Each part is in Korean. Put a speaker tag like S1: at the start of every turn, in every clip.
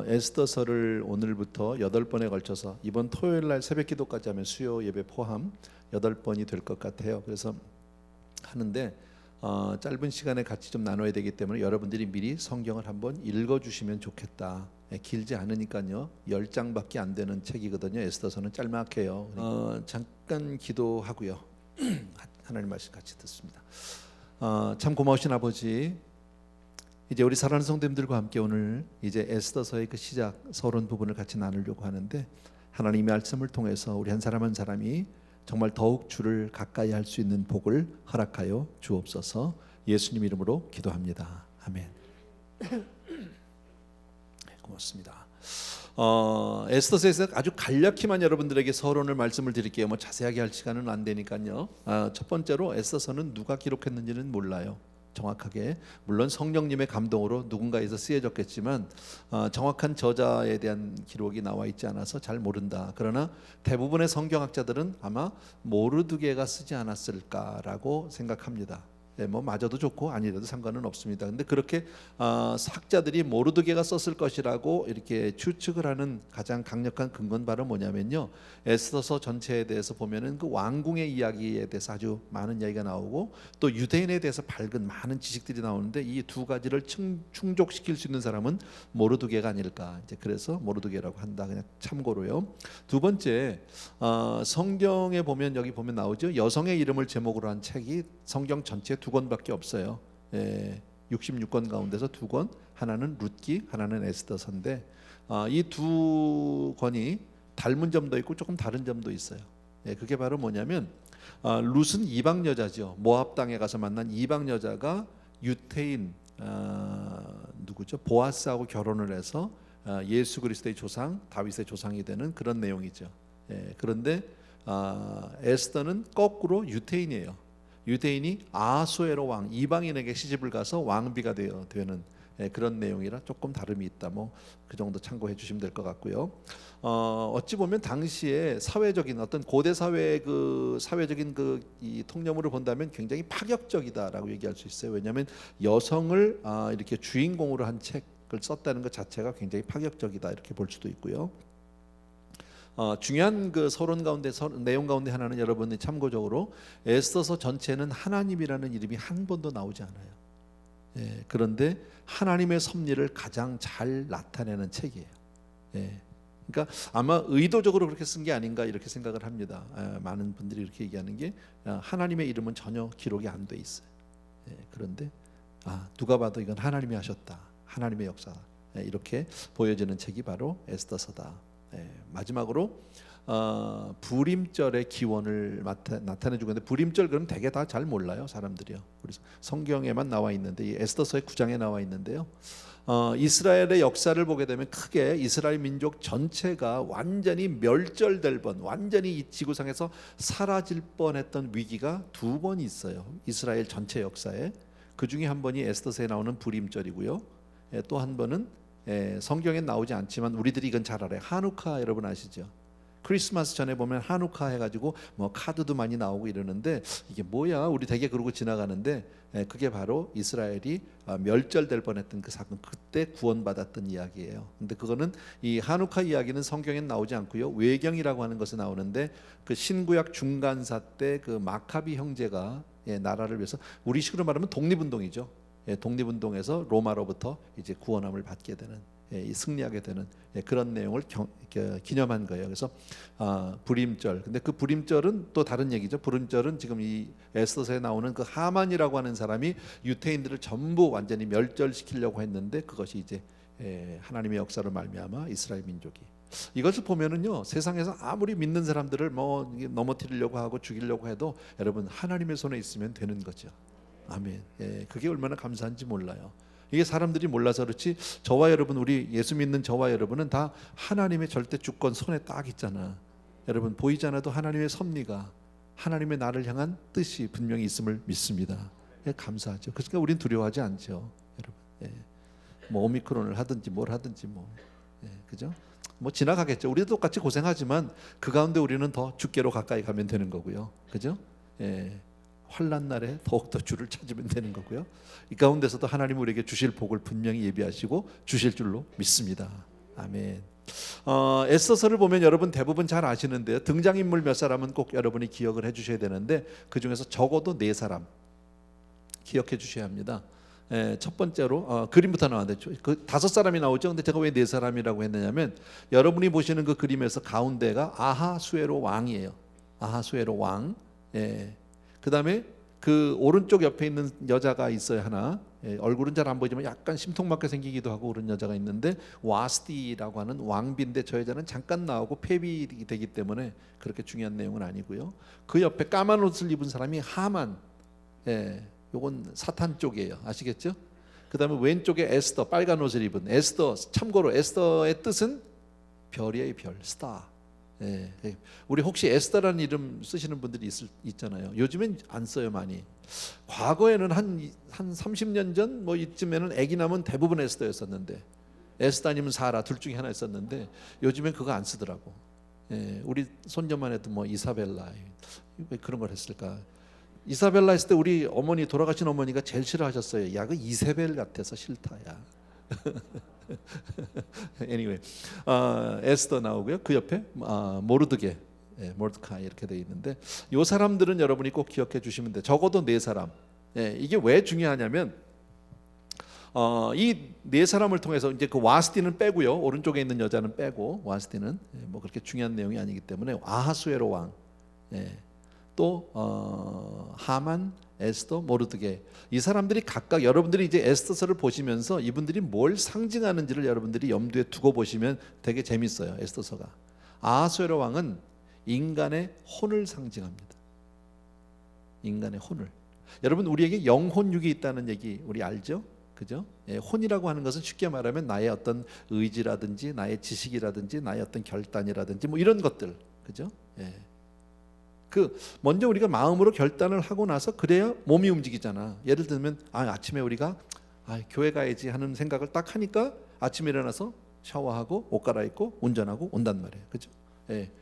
S1: 에스더서를 오늘부터 8번에 걸쳐서 이번 토요일 날 새벽 기도까지 하면 수요 예배 포함 8번이 될 것 같아요. 그래서 하는데 짧은 시간에 같이 좀 나눠야 되기 때문에 여러분들이 미리 성경을 한번 읽어주시면 좋겠다. 길지 않으니까요. 10장밖에 안 되는 책이거든요. 에스더서는 짤막해요. 잠깐 기도하고요. 하나님 말씀 같이 듣습니다. 참 고마우신 아버지, 이제 우리 사랑하는 성도님들과 함께 오늘 이제 에스더서의 그 시작 서론 부분을 같이 나누려고 하는데, 하나님의 말씀을 통해서 우리 한 사람 한 사람이 정말 더욱 주를 가까이 할 수 있는 복을 허락하여 주옵소서. 예수님 이름으로 기도합니다. 아멘. 고맙습니다. 에스더서에서 아주 간략히만 여러분들에게 서론을 말씀을 드릴게요. 뭐 자세하게 할 시간은 안 되니까요. 첫 번째로 에스더서는 누가 기록했는지는 몰라요. 정확하게, 물론 성령님의 감동으로 누군가에서 쓰여졌겠지만 정확한 저자에 대한 기록이 나와 있지 않아서 잘 모른다. 그러나 대부분의 성경학자들은 아마 모르드게가 쓰지 않았을까라고 생각합니다. 뭐 맞아도 좋고 아니라도 상관은 없습니다. 근데 그렇게 학자들이 모르드게가 썼을 것이라고 이렇게 추측을 하는 가장 강력한 근거는 바로 뭐냐면요, 에스더서 전체에 대해서 보면은 그 왕궁의 이야기에 대해서 아주 많은 이야기가 나오고, 또 유대인에 대해서 밝은 많은 지식들이 나오는데, 이 두 가지를 충족시킬 수 있는 사람은 모르드게가 아닐까. 이제 그래서 모르드게라고 한다. 그냥 참고로요. 두 번째, 성경에 보면 여기 보면 나오죠. 여성의 이름을 제목으로 한 책이 성경 전체 2권밖에 없어요. 66권 가운데서 2권, 하나는 룻기, 하나는 에스더서인데 이 두 권이 닮은 점도 있고 조금 다른 점도 있어요. 그게 바로 뭐냐면, 룻은 이방 여자죠. 모압 땅에 가서 만난 이방 여자가 유태인 누구죠? 보아스하고 결혼을 해서 예수 그리스도의 조상, 다윗의 조상이 되는 그런 내용이죠. 그런데 에스더는 거꾸로 유태인이에요. 유대인이 아하수에로 왕, 이방인에게 시집을 가서 왕비가 되는 그런 내용이라 조금 다름이 있다. 뭐 그 정도 참고해 주시면 될 것 같고요. 어찌 보면 당시에 사회적인 어떤 고대 사회의 그 사회적인 이 통념으로 본다면 굉장히 파격적이다라고 얘기할 수 있어요. 왜냐하면 여성을 이렇게 주인공으로 한 책을 썼다는 것 자체가 굉장히 파격적이다, 이렇게 볼 수도 있고요. 중요한 그 서론 가운데 내용 가운데 하나는 여러분이 참고적으로 에스더서 전체는 하나님이라는 이름이 한 번도 나오지 않아요. 그런데 하나님의 섭리를 가장 잘 나타내는 책이에요. 그러니까 아마 의도적으로 그렇게 쓴 게 아닌가 이렇게 생각을 합니다. 많은 분들이 이렇게 얘기하는 게, 하나님의 이름은 전혀 기록이 안 돼 있어요. 그런데 누가 봐도 이건 하나님이 하셨다, 하나님의 역사, 이렇게 보여지는 책이 바로 에스더서다. 마지막으로 부림절의 기원을 나타내주고 있는데, 부림절 그럼 되게 다 잘 몰라요, 사람들이요. 그래서 성경에만 나와 있는데, 이 에스더서의 9장에 나와 있는데요. 이스라엘의 역사를 보게 되면 크게 이스라엘 민족 전체가 완전히 멸절될 뻔, 완전히 이 지구상에서 사라질 뻔했던 위기가 2번 있어요. 이스라엘 전체 역사에. 그 중에 한 번이 에스더서에 나오는 부림절이고요. 또 한 번은 성경에 나오지 않지만 우리들이 이건 잘 알아요. 하누카, 여러분 아시죠? 크리스마스 전에 보면 하누카 해가지고 뭐 카드도 많이 나오고 이러는데, 이게 뭐야 우리 되게 그러고 지나가는데, 그게 바로 이스라엘이 멸절될 뻔했던 그 사건, 그때 구원받았던 이야기예요. 근데 그거는, 이 하누카 이야기는 성경엔 나오지 않고요, 외경이라고 하는 것에 나오는데, 그 신구약 중간사 때 그 마카비 형제가 나라를 위해서, 우리식으로 말하면 독립운동이죠. 독립운동에서 로마로부터 이제 구원함을 받게 되는, 승리하게 되는 그런 내용을 기념한 거예요. 그래서 부림절. 근데 그 부림절은 또 다른 얘기죠. 부림절은 지금 이 에스더서에 나오는 그 하만이라고 하는 사람이 유태인들을 전부 완전히 멸절시키려고 했는데, 그것이 이제 하나님의 역사로 말미암아 이스라엘 민족이, 이것을 보면은요, 세상에서 아무리 믿는 사람들을 뭐 넘어뜨리려고 하고 죽이려고 해도 여러분 하나님의 손에 있으면 되는 거죠. 아멘. 그게 얼마나 감사한지 몰라요. 이게 사람들이 몰라서 그렇지, 저와 여러분, 우리 예수 믿는 저와 여러분은 다 하나님의 절대 주권 손에 딱 있잖아. 여러분 보이지 않아도 하나님의 섭리가, 하나님의 나를 향한 뜻이 분명히 있음을 믿습니다. 감사하죠. 그러니까 우린 두려워하지 않죠, 여러분. 뭐 오미크론을 하든지 뭘 하든지 그죠? 뭐 지나가겠죠. 우리도 똑같이 고생하지만 그 가운데 우리는 더 주께로 가까이 가면 되는 거고요. 그죠? 환난 날에 더욱더 주를 찾으면 되는 거고요. 이 가운데서도 하나님 우리에게 주실 복을 분명히 예비하시고 주실 줄로 믿습니다. 아멘. 에스더서를 보면 여러분 대부분 잘 아시는데요. 등장인물 몇 사람은 꼭 여러분이 기억을 해주셔야 되는데 그 중에서 적어도 4사람 기억해 주셔야 합니다. 첫 번째로 그림부터 나왔는데 그 5사람이 나오죠. 근데 제가 왜 4사람이라고 했느냐면 여러분이 보시는 그 그림에서 가운데가 아하수에로 왕이에요. 아하수에로 왕. 그 다음에 그 오른쪽 옆에 있는 여자가 있어요. 하나. 얼굴은 잘 안 보이지만 약간 심통맞게 생기기도 하고 그런 여자가 있는데 와스티라고 하는 왕비인데 저 여자는 잠깐 나오고 폐비되기 때문에 그렇게 중요한 내용은 아니고요. 그 옆에 까만 옷을 입은 사람이 하만. 요건 사탄 쪽이에요. 아시겠죠? 그 다음에 왼쪽에 에스더, 빨간 옷을 입은 에스더. 참고로 에스더의 뜻은 별이에요. 별, 스타. 우리 혹시 에스더라는 이름 쓰시는 분들이 있잖아요. 요즘엔 안 써요 많이. 과거에는 한 30년 전 뭐 이쯤에는 아기 나면 대부분 에스더였었는데 에스더 아니면 사라 둘 중에 하나였었는데 요즘엔 그거 안 쓰더라고. 우리 손녀만 해도 뭐 이사벨라 왜 그런 걸 했을까? 이사벨라 했을 때 우리 어머니 돌아가신 어머니가 제일 싫어하셨어요. 야, 그 이세벨 같아서 싫다야. anyway, 에스더 나오고요. 그 옆에 모르드게, 모르드카이 이렇게 돼 있는데 이 사람들은 여러분이 꼭 기억해 주시면 돼요. 적어도 4사람. 이게 왜 중요하냐면 이 4사람을 통해서 이제 그 와스티는 빼고요. 오른쪽에 있는 여자는 빼고 와스티는 뭐 그렇게 중요한 내용이 아니기 때문에 아하수에로 왕. 또 하만, 에스더, 모르드게 이 사람들이 각각 여러분들이 이제 에스더서를 보시면서 이분들이 뭘 상징하는지를 여러분들이 염두에 두고 보시면 되게 재밌어요. 에스더서가 아하수에로 왕은 인간의 혼을 상징합니다. 인간의 혼을. 여러분 우리에게 영혼육이 있다는 얘기 우리 알죠? 그죠? 혼이라고 하는 것은 쉽게 말하면 나의 어떤 의지라든지 나의 지식이라든지 나의 어떤 결단이라든지 뭐 이런 것들. 그죠? 그 먼저 우리가 마음으로 결단을 하고 나서 그래야 몸이 움직이잖아. 예를 들면 아침에 우리가 교회 가야지 하는 생각을 딱 하니까 아침에 일어나서 샤워하고 옷 갈아입고 운전하고 온단 말이에요. 그죠?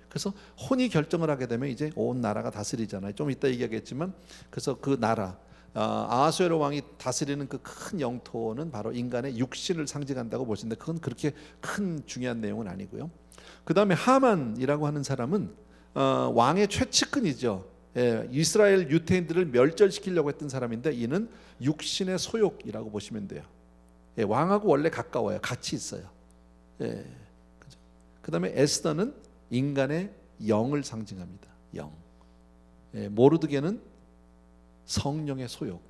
S1: 그래서 혼이 결정을 하게 되면 이제 온 나라가 다스리잖아요. 좀 이따 얘기하겠지만 그래서 그 나라 아하수에로 왕이 다스리는 그 큰 영토는 바로 인간의 육신을 상징한다고 보시는데 그건 그렇게 큰 중요한 내용은 아니고요. 그 다음에 하만이라고 하는 사람은 왕의 최측근이죠. 이스라엘 유태인들을 멸절시키려고 했던 사람인데 이는 육신의 소욕이라고 보시면 돼요. 왕하고 원래 가까워요. 같이 있어요. 그 다음에 에스더는 인간의 영을 상징합니다. 영. 모르드게는 성령의 소욕.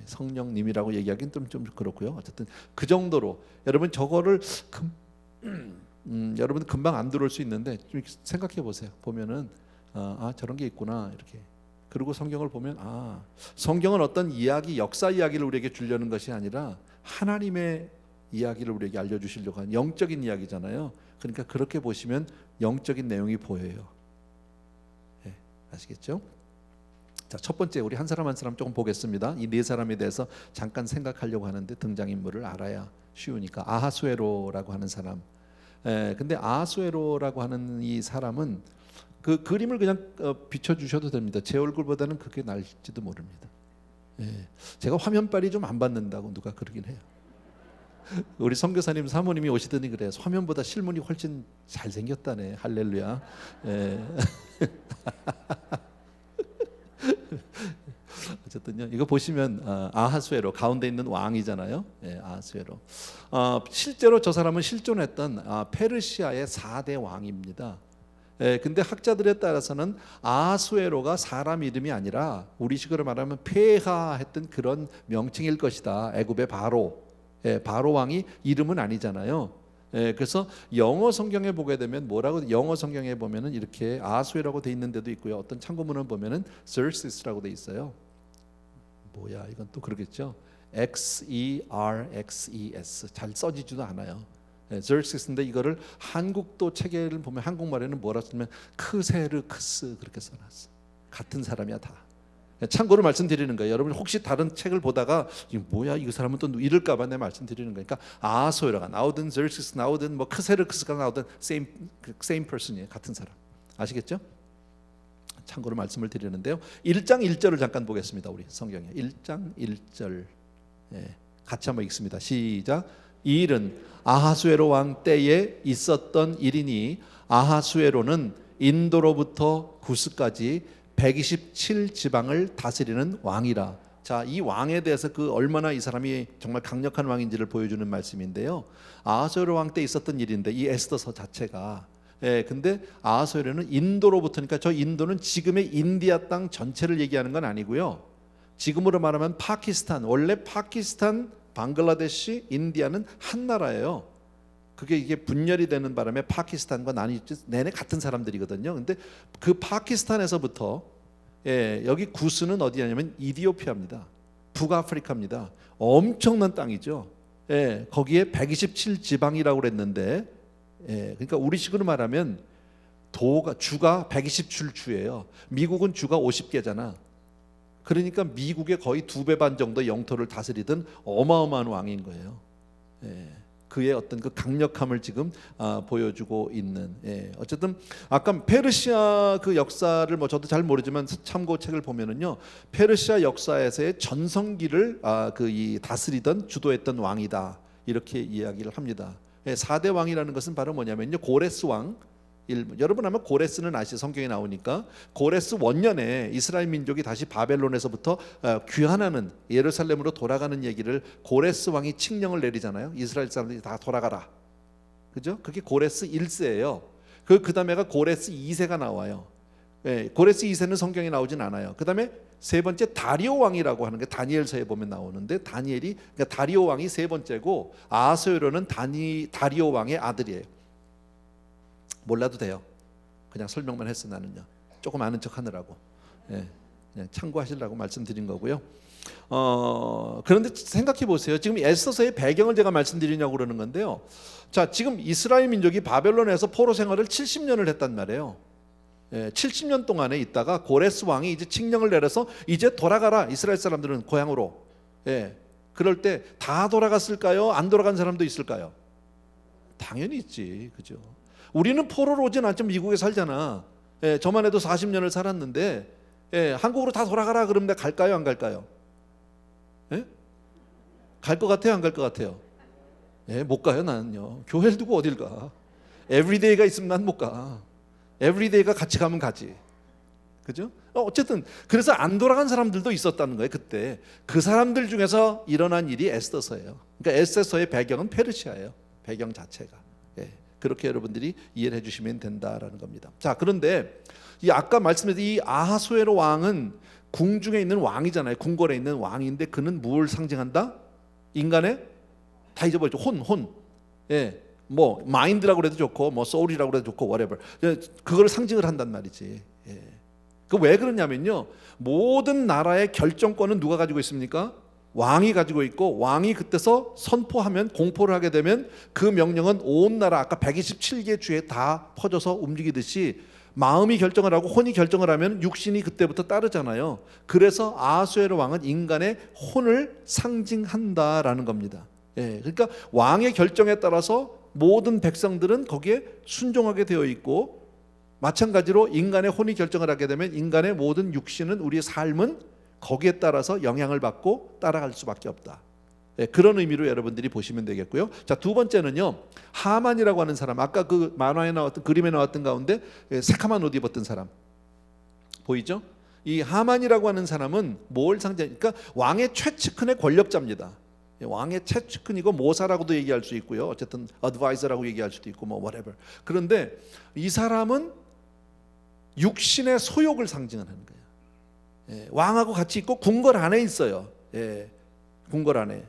S1: 성령님이라고 얘기하기는 좀 그렇고요. 어쨌든 그 정도로 여러분 저거를 여러분 금방 안 들어올 수 있는데 좀 생각해 보세요. 보면은 저런 게 있구나 이렇게. 그리고 성경을 보면 성경은 어떤 이야기, 역사 이야기를 우리에게 주려는 것이 아니라 하나님의 이야기를 우리에게 알려주시려고 하는 영적인 이야기잖아요. 그러니까 그렇게 보시면 영적인 내용이 보여요. 아시겠죠? 자, 첫 번째 우리 한 사람 한 사람 조금 보겠습니다. 이 4사람에 대해서 잠깐 생각하려고 하는데 등장인물을 알아야 쉬우니까 아하수에로라고 하는 사람. 근데 아하수에로라고 하는 이 사람은 그 그림을 그냥 비춰주셔도 됩니다. 제 얼굴보다는 그게 날지도 모릅니다. 제가 화면빨이 좀 안 받는다고 누가 그러긴 해요. 우리 선교사님 사모님이 오시더니 그래요. 화면보다 실물이 훨씬 잘생겼다네. 할렐루야. 어쨌든요 이거 보시면 아하수에로 가운데 있는 왕이잖아요. 아하수에로 실제로 저 사람은 실존했던 페르시아의 4대 왕입니다. 근데 학자들에 따라서는 아하수에로가 사람 이름이 아니라 우리식으로 말하면 폐하했던 그런 명칭일 것이다. 애굽의 바로 바로 왕이 이름은 아니잖아요. 그래서 영어 성경에 보게 되면 뭐라고 영어 성경에 보면은 이렇게 아하수에라고 돼 있는 데도 있고요. 어떤 참고문을 보면은 Xerxes라고 돼 있어요. 뭐야 이건 또 그러겠죠. Xerxes 잘 써지지도 않아요. Xerxes인데 이거를 한국도 체계를 보면 한국말에는 뭐라 쓰면 크세르크스 그렇게 써놨어. 같은 사람이야 다. 참고로 말씀드리는 거예요. 여러분 혹시 다른 책을 보다가 이게 뭐야 이 사람은 또 이럴까봐 내 말씀드리는 거니까 아하수에로가 나오든 Xerxes 나오든 뭐 크세르크스가 나오든 same person이에요. 같은 사람. 아시겠죠? 참고로 말씀을 드리는데요. 1장 1절을 잠깐 보겠습니다. 우리 성경에 1장 1절 같이 한번 읽습니다. 시작. 이 일은 아하수에로 왕 때에 있었던 일이니 아하수에로는 인도로부터 구스까지 127 지방을 다스리는 왕이라. 자, 이 왕에 대해서 그 얼마나 이 사람이 정말 강력한 왕인지를 보여주는 말씀인데요. 아하수에로 왕 때 있었던 일인데 이 에스더서 자체가 근데 아하수에로는 인도로부터니까 저 인도는 지금의 인디아 땅 전체를 얘기하는 건 아니고요. 지금으로 말하면 파키스탄, 원래 파키스탄, 방글라데시, 인디아는 한 나라예요. 그게 이게 분열이 되는 바람에 파키스탄과 나뉘지 내내 같은 사람들이거든요. 근데 그 파키스탄에서부터 여기 구스는 어디냐면 이디오피아입니다. 북아프리카입니다. 엄청난 땅이죠. 거기에 127 지방이라고 그랬는데 그러니까 우리식으로 말하면 주가 127주예요. 미국은 주가 50개잖아. 그러니까 미국의 거의 2배 반 정도 영토를 다스리던 어마어마한 왕인 거예요. 그의 어떤 그 강력함을 지금 보여주고 있는. 어쨌든 아까 페르시아 그 역사를 뭐 저도 잘 모르지만 참고책을 보면은요, 페르시아 역사에서의 전성기를 이 다스리던 주도했던 왕이다 이렇게 이야기를 합니다. 4대 왕이라는 것은 바로 뭐냐면요, 고레스 왕. 여러분 아마 고레스는 아시, 성경에 나오니까. 고레스 원년에 이스라엘 민족이 다시 바벨론에서부터 귀환하는, 예루살렘으로 돌아가는 얘기를 고레스 왕이 칙령을 내리잖아요. 이스라엘 사람들이 다 돌아가라, 그죠? 그게 고레스 1세예요. 그 다음에가 고레스 2세가 나와요. 고레스 2세는 성경에 나오진 않아요. 그 다음에 세 번째 다리오 왕이라고 하는 게 다니엘서에 보면 나오는데, 그러니까 다리오 왕이 세 번째고 아하수에로는 다리오 왕의 아들이에요. 몰라도 돼요. 그냥 설명만 했어. 나는요 조금 아는 척 하느라고 그냥 참고하시려고 말씀드린 거고요. 그런데 생각해 보세요. 지금 에스더서의 배경을 제가 말씀드리냐고 그러는 건데요. 자, 지금 이스라엘 민족이 바벨론에서 포로 생활을 70년을 했단 말이에요. 70년 동안에 있다가 고레스 왕이 이제 칙령을 내려서 이제 돌아가라, 이스라엘 사람들은 고향으로. 그럴 때 다 돌아갔을까요? 안 돌아간 사람도 있을까요? 당연히 있지, 그죠? 우리는 포로로 오진 않죠. 미국에 살잖아. 저만 해도 40년을 살았는데 한국으로 다 돌아가라 그러면 내가 갈까요, 안 갈까요? 갈 것 같아요, 안 갈 것 같아요? 못 가요. 나는요, 교회를 두고 어딜 가. 에브리데이가 있으면 난 못 가. 에브리데이가 같이 가면 가지, 그죠? 어쨌든 그래서 안 돌아간 사람들도 있었다는 거예요. 그때 그 사람들 중에서 일어난 일이 에스더서예요. 그러니까 에스더서의 배경은 페르시아예요. 배경 자체가. 그렇게 여러분들이 이해를 해주시면 된다라는 겁니다. 자, 그런데 이 아까 말씀드린 이 아하수에로 왕은 궁중에 있는 왕이잖아요. 궁궐에 있는 왕인데 그는 뭘 상징한다? 인간의, 다 잊어버렸죠. 혼. 뭐 마인드라고 그래도 좋고, 뭐 소울이라고 그래도 좋고, whatever. 그걸 상징을 한단 말이지. 그 왜 그러냐면요, 모든 나라의 결정권은 누가 가지고 있습니까? 왕이 가지고 있고, 왕이 그때서 선포하면, 공포를 하게 되면 그 명령은 온 나라, 아까 127개 주에 다 퍼져서 움직이듯이 마음이 결정을 하고 혼이 결정을 하면 육신이 그때부터 따르잖아요. 그래서 아하수에로 왕은 인간의 혼을 상징한다라는 겁니다. 그러니까 왕의 결정에 따라서 모든 백성들은 거기에 순종하게 되어 있고, 마찬가지로 인간의 혼이 결정을 하게 되면 인간의 모든 육신은, 우리의 삶은 거기에 따라서 영향을 받고 따라갈 수밖에 없다. 그런 의미로 여러분들이 보시면 되겠고요. 자, 두 번째는요, 하만이라고 하는 사람. 아까 그 만화에 나왔던, 그림에 나왔던 가운데 새카만 옷 입었던 사람 보이죠? 이 하만이라고 하는 사람은 뭘 상징하니까 왕의 최측근의 권력자입니다. 왕의 최측근이고 모사라고도 얘기할 수 있고요. 어쨌든 어드바이저라고 얘기할 수도 있고, 뭐 whatever. 그런데 이 사람은 육신의 소욕을 상징하는 거예요. 왕하고 같이 있고 궁궐 안에 있어요. 궁궐 안에.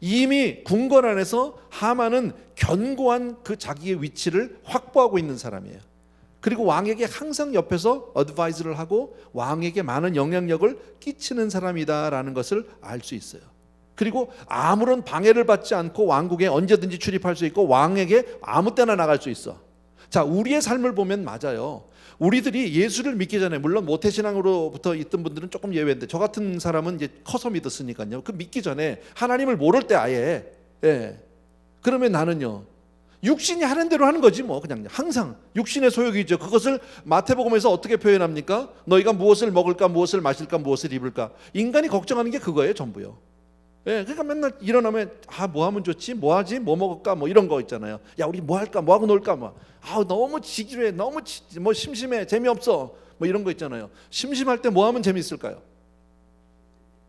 S1: 이미 궁궐 안에서 하만은 견고한 그 자기의 위치를 확보하고 있는 사람이에요. 그리고 왕에게 항상 옆에서 어드바이즈를 하고 왕에게 많은 영향력을 끼치는 사람이다라는 것을 알 수 있어요. 그리고 아무런 방해를 받지 않고 왕국에 언제든지 출입할 수 있고 왕에게 아무 때나 나갈 수 있어. 자, 우리의 삶을 보면 맞아요. 우리들이 예수를 믿기 전에, 물론 모태신앙으로부터 있던 분들은 조금 예외인데, 저 같은 사람은 이제 커서 믿었으니까요. 그 믿기 전에 하나님을 모를 때 아예, 그러면 나는요, 육신이 하는 대로 하는 거지 뭐. 그냥 항상 육신의 소욕이죠. 그것을 마태복음에서 어떻게 표현합니까? 너희가 무엇을 먹을까, 무엇을 마실까, 무엇을 입을까. 인간이 걱정하는 게 그거예요, 전부요. 예, 그러니까 맨날 일어나면 뭐 하면 좋지, 뭐 하지, 뭐 먹을까, 뭐 이런 거 있잖아요. 야, 우리 뭐 할까, 뭐 하고 놀까, 뭐. 너무 지루해, 너무 뭐 심심해, 재미없어, 뭐 이런 거 있잖아요. 심심할 때 뭐 하면 재미있을까요?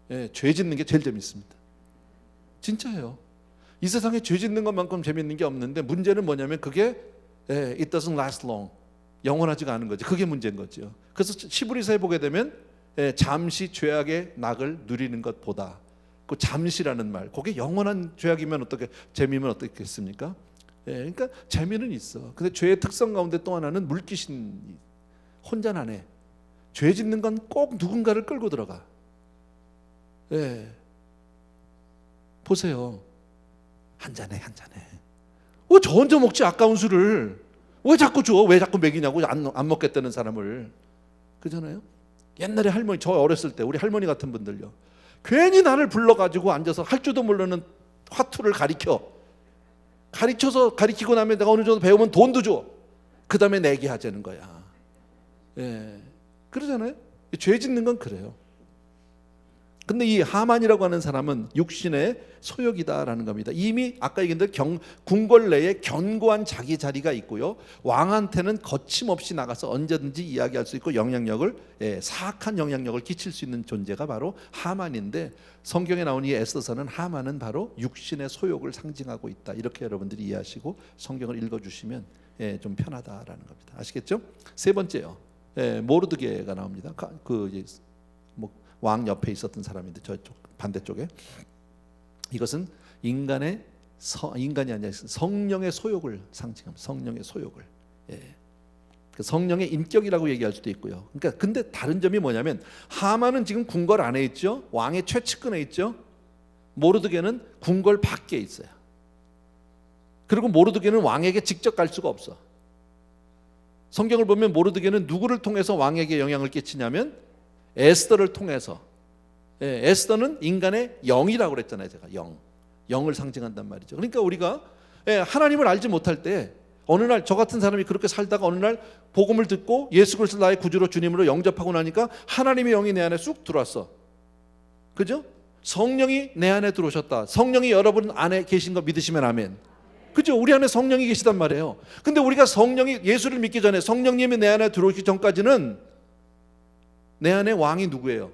S1: 예, 죄 짓는 게 제일 재밌습니다. 진짜예요. 이 세상에 죄 짓는 것만큼 재밌는 게 없는데 문제는 뭐냐면 그게 it doesn't last long. 영원하지가 않은 거지. 그게 문제인 거죠. 그래서 시브리서에 보게 되면 잠시 죄악의 낙을 누리는 것보다 그 잠시라는 말, 그게 영원한 죄악이면 어떻게, 재미면 어떻겠습니까? 그러니까 재미는 있어. 근데 죄의 특성 가운데 또 하나는 물귀신, 혼잔하네. 죄 짓는 건 꼭 누군가를 끌고 들어가. 보세요. 한 잔해. 왜 저 혼자 먹지, 아까운 술을 왜 자꾸 줘? 왜 자꾸 먹이냐고, 안 먹겠다는 사람을. 그잖아요. 옛날에 할머니, 저 어렸을 때 우리 할머니 같은 분들요, 괜히 나를 불러가지고 앉아서 할 줄도 모르는 화투를 가르쳐서 가르치고 나면 내가 어느 정도 배우면 돈도 줘. 그 다음에 내게 하자는 거야. 그러잖아요. 죄 짓는 건 그래요. 근데 이 하만이라고 하는 사람은 육신의 소욕이다라는 겁니다. 이미 아까 얘기한 대로 궁궐 내에 견고한 자기 자리가 있고요, 왕한테는 거침없이 나가서 언제든지 이야기할 수 있고 사악한 영향력을 끼칠 수 있는 존재가 바로 하만인데, 성경에 나온 이 에스더서는 하만은 바로 육신의 소욕을 상징하고 있다, 이렇게 여러분들이 이해하시고 성경을 읽어주시면 좀 편하다라는 겁니다. 아시겠죠? 세 번째요, 모르드게가 나옵니다. 왕 옆에 있었던 사람인데 저쪽 반대쪽에, 이것은 인간이 아니라 성령의 소욕을 상징합니다. 성령의 소욕을. 성령의 인격이라고 얘기할 수도 있고요. 그러니까 근데 다른 점이 뭐냐면, 하만은 지금 궁궐 안에 있죠. 왕의 최측근에 있죠. 모르드게는 궁궐 밖에 있어요. 그리고 모르드게는 왕에게 직접 갈 수가 없어. 성경을 보면 모르드게는 누구를 통해서 왕에게 영향을 끼치냐면 에스더를 통해서. 에스더는 인간의 영이라고 그랬잖아요. 제가 영을 상징한단 말이죠. 그러니까 우리가 하나님을 알지 못할 때, 어느 날 저 같은 사람이 그렇게 살다가 어느 날 복음을 듣고 예수 그리스도 나의 구주로 주님으로 영접하고 나니까 하나님의 영이 내 안에 쑥 들어왔어. 그죠? 성령이 내 안에 들어오셨다. 성령이 여러분 안에 계신 거 믿으시면 아멘. 그죠? 우리 안에 성령이 계시단 말이에요. 근데 우리가 예수를 믿기 전에, 성령님이 내 안에 들어오기 전까지는 내 안에 왕이 누구예요?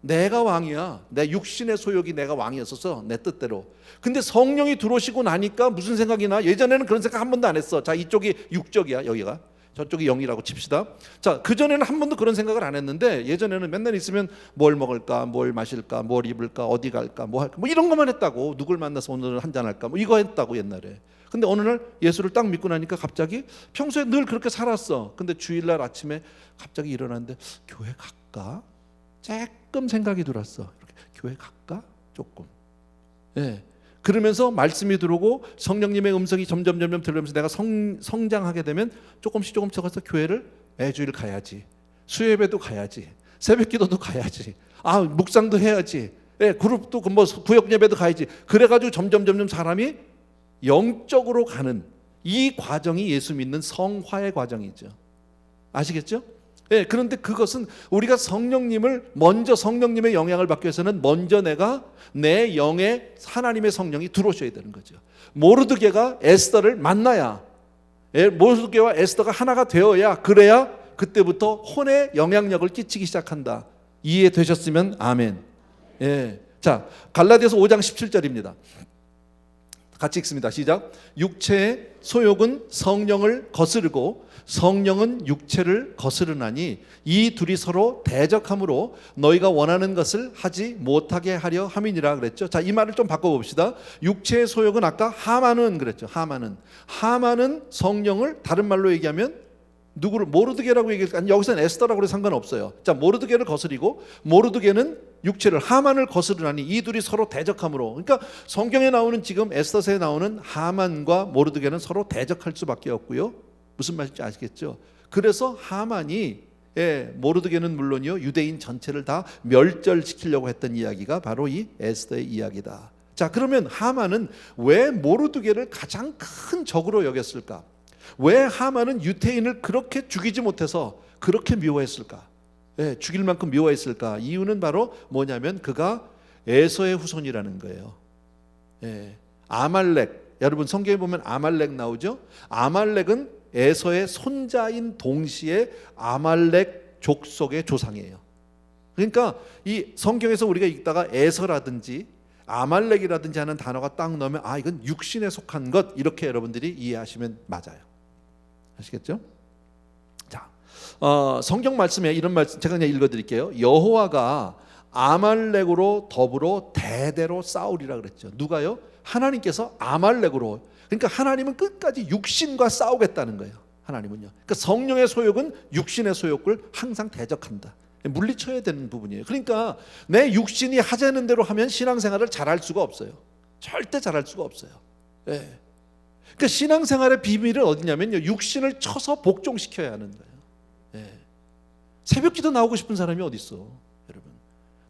S1: 내가 왕이야. 내 육신의 소욕이 내가 왕이었어서 내 뜻대로. 근데 성령이 들어오시고 나니까 무슨 생각이 나? 예전에는 그런 생각 한 번도 안 했어. 자, 이쪽이 육적이야, 여기가. 저쪽이 영이라고 칩시다. 자, 그전에는 한 번도 그런 생각을 안 했는데, 예전에는 맨날 있으면 뭘 먹을까, 뭘 마실까, 뭘 입을까, 어디 갈까, 뭐 할까, 뭐 이런 것만 했다고. 누굴 만나서 오늘 한잔 할까, 뭐 이거 했다고 옛날에. 근데 어느 날 예수를 딱 믿고 나니까 갑자기, 평소에 늘 그렇게 살았어. 근데 주일날 아침에 갑자기 일어났는데 교회 갈까? 조금 생각이 들었어. 이렇게 교회 갈까? 조금. 그러면서 말씀이 들어오고 성령님의 음성이 점점 들으면서 내가 성장하게 되면 조금씩 가서 교회를 매주일 가야지. 수요예배도 가야지. 새벽기도도 가야지. 묵상도 해야지. 그룹도 뭐 구역 예배도 가야지. 그래가지고 점점 사람이 영적으로 가는 이 과정이 예수 믿는 성화의 과정이죠. 아시겠죠? 그런데 그것은 우리가 성령님의 영향을 받기 위해서는 먼저 내 영에 하나님의 성령이 들어오셔야 되는 거죠. 모르드게가 에스더를 만나야, 모르드게와 에스더가 하나가 되어야, 그래야 그때부터 혼의 영향력을 끼치기 시작한다. 이해되셨으면 아멘. 자, 갈라디아서 5장 17절입니다. 같이 읽습니다. 시작. 육체의 소욕은 성령을 거스르고 성령은 육체를 거스르나니 이 둘이 서로 대적함으로 너희가 원하는 것을 하지 못하게 하려 함이니라 그랬죠. 자, 이 말을 좀 바꿔봅시다. 육체의 소욕은 아까 하만은 그랬죠. 하만은 성령을, 다른 말로 얘기하면 누구를, 모르드게라고 얘기할까? 여기서는 에스더라고 해도 상관없어요. 자, 모르드게를 거스리고 모르드게는 육체를, 하만을 거스르나니 이 둘이 서로 대적함으로. 그러니까 성경에 나오는, 지금 에스더서에 나오는 하만과 모르드게는 서로 대적할 수밖에 없고요. 무슨 말인지 아시겠죠? 그래서 하만이, 모르드게는 물론이요, 유대인 전체를 다 멸절시키려고 했던 이야기가 바로 이 에스더의 이야기다. 자, 자, 그러면 하만은 왜 모르드게를 가장 큰 적으로 여겼을까? 왜 하만은 유태인을 그렇게 죽이지 못해서 그렇게 미워했을까? 예, 죽일 만큼 미워했을까? 이유는 바로 뭐냐면 그가 에서의 후손이라는 거예요. 예, 아말렉, 여러분 성경에 보면 아말렉 나오죠? 아말렉은 에서의 손자인 동시에 아말렉 족속의 조상이에요. 그러니까 이 성경에서 우리가 읽다가 에서라든지 아말렉이라든지 하는 단어가 딱 넣으면 아, 이건 육신에 속한 것, 이렇게 여러분들이 이해하시면 맞아요. 아시겠죠? 자, 성경 말씀에 이런 말씀 제가 그냥 읽어드릴게요. 여호와가 아말렉으로 더불어 대대로 싸우리라 그랬죠. 누가요? 하나님께서 아말렉으로. 그러니까 하나님은 끝까지 육신과 싸우겠다는 거예요. 하나님은요. 그러니까 성령의 소욕은 육신의 소욕을 항상 대적한다. 물리쳐야 되는 부분이에요. 그러니까 내 육신이 하자는 대로 하면 신앙생활을 잘할 수가 없어요. 절대 잘할 수가 없어요. 예. 그러니까 신앙생활의 비밀은 어디냐면요, 육신을 쳐서 복종시켜야 하는 거예요. 예. 새벽기도 나오고 싶은 사람이 어디 있어, 여러분?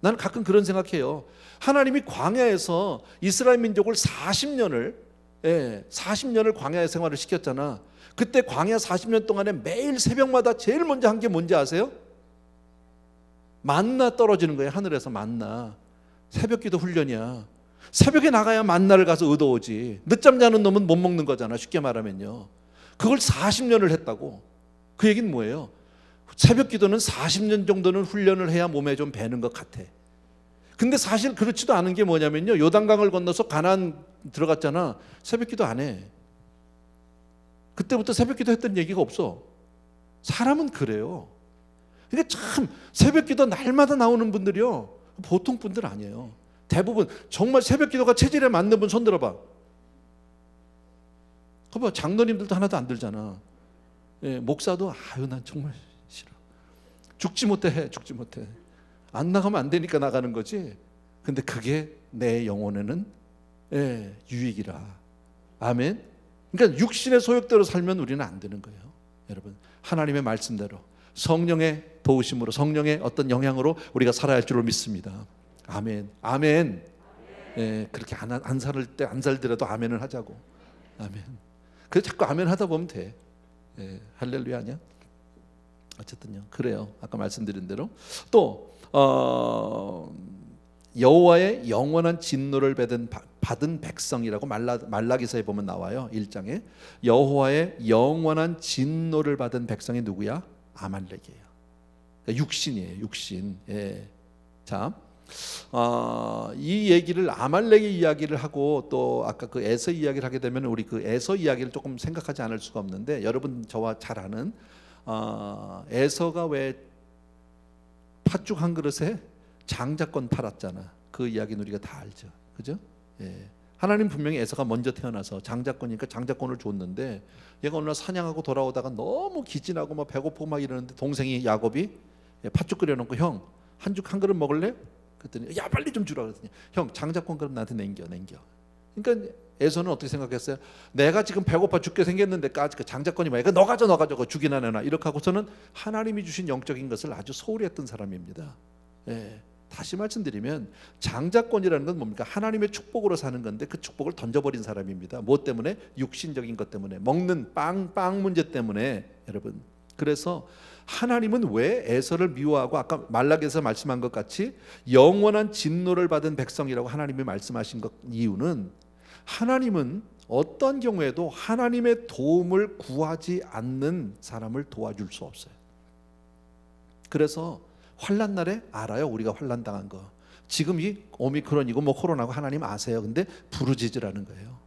S1: 나는 가끔 그런 생각해요. 하나님이 광야에서 이스라엘 민족을 40년을 광야 생활을 시켰잖아. 그때 광야 40년 동안에 매일 새벽마다 제일 먼저 한 게 뭔지 아세요? 만나 떨어지는 거예요. 하늘에서 만나. 새벽기도 훈련이야. 새벽에 나가야 만나를 가서 얻어오지. 늦잠 자는 놈은 못 먹는 거잖아, 쉽게 말하면요. 그걸 40년을 했다고. 그 얘기는 뭐예요? 새벽기도는 40년 정도는 훈련을 해야 몸에 좀 배는 것 같아. 근데 사실 그렇지도 않은 게 뭐냐면요, 요단강을 건너서 가나안 들어갔잖아. 새벽기도 안 해. 그때부터 새벽기도 했던 얘기가 없어. 사람은 그래요. 근데 참 새벽기도 날마다 나오는 분들이요, 보통 분들 아니에요. 대부분 정말 새벽기도가 체질에 맞는 분 손 들어봐. 그봐, 장로님들도 하나도 안 들잖아. 예, 목사도 아유 난 정말 싫어. 죽지 못해. 안 나가면 안 되니까 나가는 거지. 근데 그게 내 영혼에는 유익이라. 아멘. 그러니까 육신의 소욕대로 살면 우리는 안 되는 거예요. 여러분, 하나님의 말씀대로 성령의 도우심으로, 성령의 어떤 영향으로 우리가 살아야 할 줄로 믿습니다. 아멘. 아멘. 예, 그렇게 안 살더라도 아멘을 하자고. 아멘. 그래서 자꾸 아멘 하다 보면 돼. 예, 할렐루야 아니야? 어쨌든요, 그래요. 아까 말씀드린 대로 또 여호와의 영원한 진노를 받은 백성이라고 말라기서에 보면 나와요. 1장에 여호와의 영원한 진노를 받은 백성이 누구야? 아말렉이에요. 그러니까 육신이에요. 육신. 예. 자, 이 얘기를, 아말렉의 이야기를 하고 또 아까 그 에서 이야기를 하게 되면 우리 그 에서 이야기를 조금 생각하지 않을 수가 없는데, 여러분 저와 잘 아는 에서가 왜 팥죽 한 그릇에 장자권 팔았잖아. 그 이야기는 우리가 다 알죠. 그죠? 예. 하나님 분명히 에서가 먼저 태어나서 장자권이니까 장자권을 줬는데, 얘가 어느 날 사냥하고 돌아오다가 너무 기진하고 막 배고프고 막 이러는데 동생이 야곱이 팥죽 끓여놓고, 형 한 그릇 먹을래? 그랬더니 야 빨리 좀 주라 그랬더니, 형 장자권 그럼 나한테 남겨. 그러니까 에서는 어떻게 생각했어요? 내가 지금 배고파 죽게 생겼는데 그 장자권이 뭐야? 너 가져 그거 죽이나 내나, 이렇게 하고서는 하나님이 주신 영적인 것을 아주 소홀히 했던 사람입니다. 예. 다시 말씀드리면 장자권이라는 건 뭡니까? 하나님의 축복으로 사는 건데 그 축복을 던져버린 사람입니다. 뭐 때문에? 육신적인 것 때문에, 먹는 빵 문제 때문에. 여러분, 그래서 하나님은 왜 에서를 미워하고 아까 말라기에서 말씀한 것 같이 영원한 진노를 받은 백성이라고 하나님이 말씀하신 것 이유는, 하나님은 어떤 경우에도 하나님의 도움을 구하지 않는 사람을 도와줄 수 없어요. 그래서 환난 날에 알아요. 우리가 환난 당한 거. 지금 이 오미크론이고 뭐 코로나고 하나님 아세요. 근데 부르짖으라는 거예요.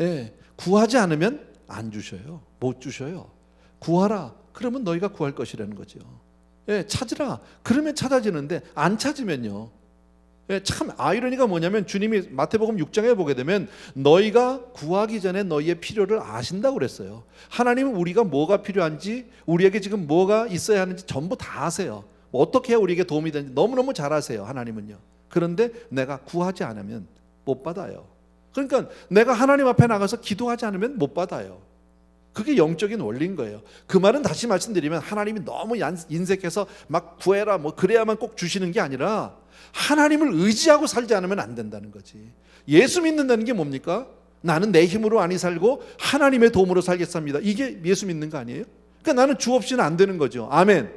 S1: 예, 구하지 않으면 안 주셔요. 못 주셔요. 구하라. 그러면 너희가 구할 것이라는 거죠. 예, 찾으라. 그러면 찾아지는데 안 찾으면요. 예, 참 아이러니가 뭐냐면 주님이 마태복음 6장에 보게 되면 너희가 구하기 전에 너희의 필요를 아신다고 그랬어요. 하나님은 우리가 뭐가 필요한지, 우리에게 지금 뭐가 있어야 하는지 전부 다 아세요. 어떻게 해야 우리에게 도움이 되는지 너무너무 잘 아세요. 하나님은요. 그런데 내가 구하지 않으면 못 받아요. 그러니까 내가 하나님 앞에 나가서 기도하지 않으면 못 받아요. 그게 영적인 원리인 거예요. 그 말은 다시 말씀드리면 하나님이 너무 인색해서 막 구해라 뭐 그래야만 꼭 주시는 게 아니라, 하나님을 의지하고 살지 않으면 안 된다는 거지. 예수 믿는다는 게 뭡니까? 나는 내 힘으로 아니 살고 하나님의 도움으로 살겠습니다. 이게 예수 믿는 거 아니에요? 그러니까 나는 주 없이는 안 되는 거죠. 아멘.